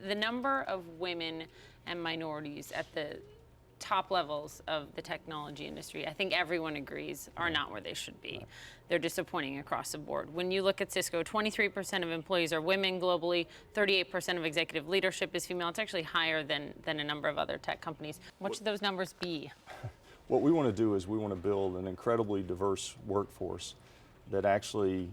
The number of women and minorities at the top levels of the technology industry, I think everyone agrees, are not where they should be. They're disappointing across the board. When you look at Cisco, 23% of employees are women globally, 38% of executive leadership is female. It's actually higher than a number of other tech companies. What should those numbers be? What we want to do is we want to build an incredibly diverse workforce that actually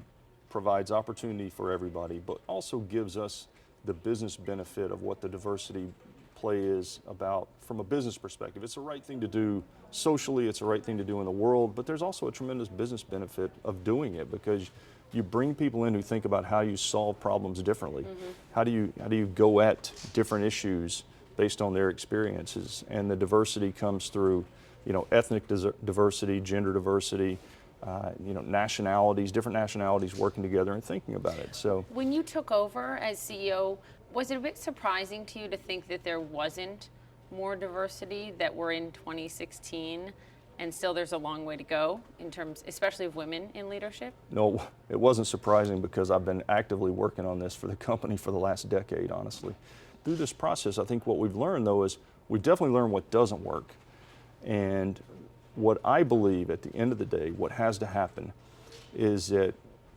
provides opportunity for everybody, but also gives us the business benefit of what the diversity play is about from a business perspective. It's the right thing to do socially, it's the right thing to do in the world, but there's also a tremendous business benefit of doing it because you bring people in who think about how you solve problems differently. How do you go at different issues based on their experiences? And the diversity comes through, ethnic diversity, gender diversity, nationalities, different nationalities working together and thinking about it. So when you took over as CEO, was it a bit surprising to you to think that there wasn't more diversity, that we're in 2016 and still there's a long way to go in terms, especially of women in leadership? No, it wasn't surprising because I've been actively working on this for the company for the last decade, honestly. Through this process, I think what we've learned though is we've definitely learned what doesn't work. And what I believe at the end of the day, what has to happen is that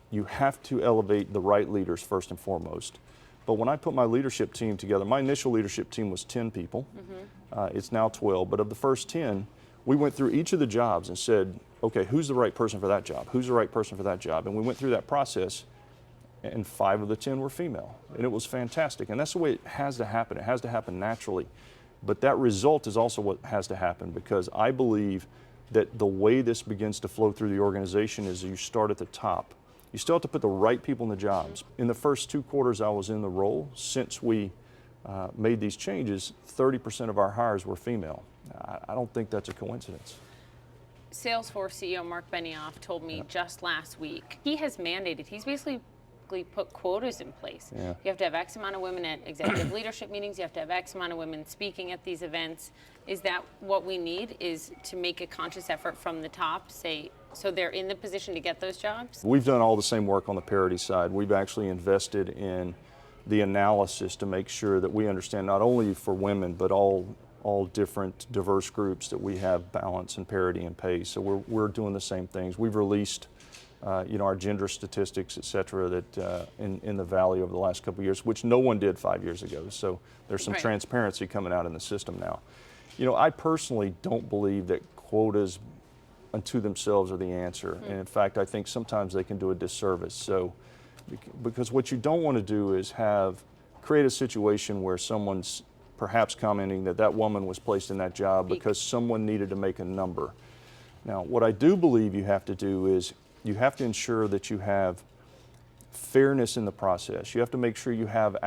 you have to elevate the right leaders first and foremost. But when I put my leadership team together, my initial leadership team was 10 people. It's now 12, but of the first 10, we went through each of the jobs and said, okay, who's the right person for that job? Who's the right person for that job? And we went through that process, and 5 of the 10 were female. And it was fantastic. And that's the way it has to happen. It has to happen naturally. But that result is also what has to happen, because I believe that the way this begins to flow through the organization is you start at the top. You still have to put the right people in the jobs. In the first 2 quarters I was in the role, since we made these changes, 30% of our hires were female. I don't think that's a coincidence. Salesforce CEO Mark Benioff told me just last week, he has mandated, he's basically put quotas in place. You have to have X amount of women at executive leadership meetings, you have to have X amount of women speaking at these events. Is that what we need, is to make a conscious effort from the top, say, so they're in the position to get those jobs? We've done all the same work on the parity side. We've actually invested in the analysis to make sure that we understand not only for women, but all different diverse groups, that we have balance and parity in pay. So we're doing the same things. We've released our gender statistics, et cetera, that in the Valley over the last couple of years, which no one did 5 years ago. So there's some transparency coming out in the system now. I personally don't believe that quotas unto themselves are the answer. And in fact, I think sometimes they can do a disservice. So, because what you don't want to do is create a situation where someone's perhaps commenting that that woman was placed in that job because someone needed to make a number. Now, what I do believe you have to do is you have to ensure that you have fairness in the process. You have to make sure you have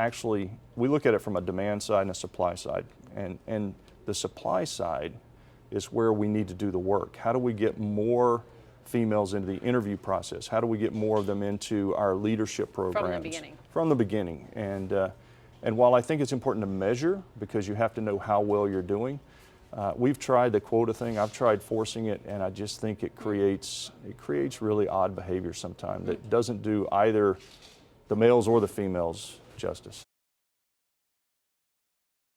we look at it from a demand side and a supply side. And the supply side is where we need to do the work. How do we get more females into the interview process? How do we get more of them into our leadership programs? From the beginning. From the beginning. And while I think it's important to measure, because you have to know how well you're doing, we've tried the quota thing. I've tried forcing it, and I just think it creates really odd behavior sometimes that doesn't do either the males or the females justice.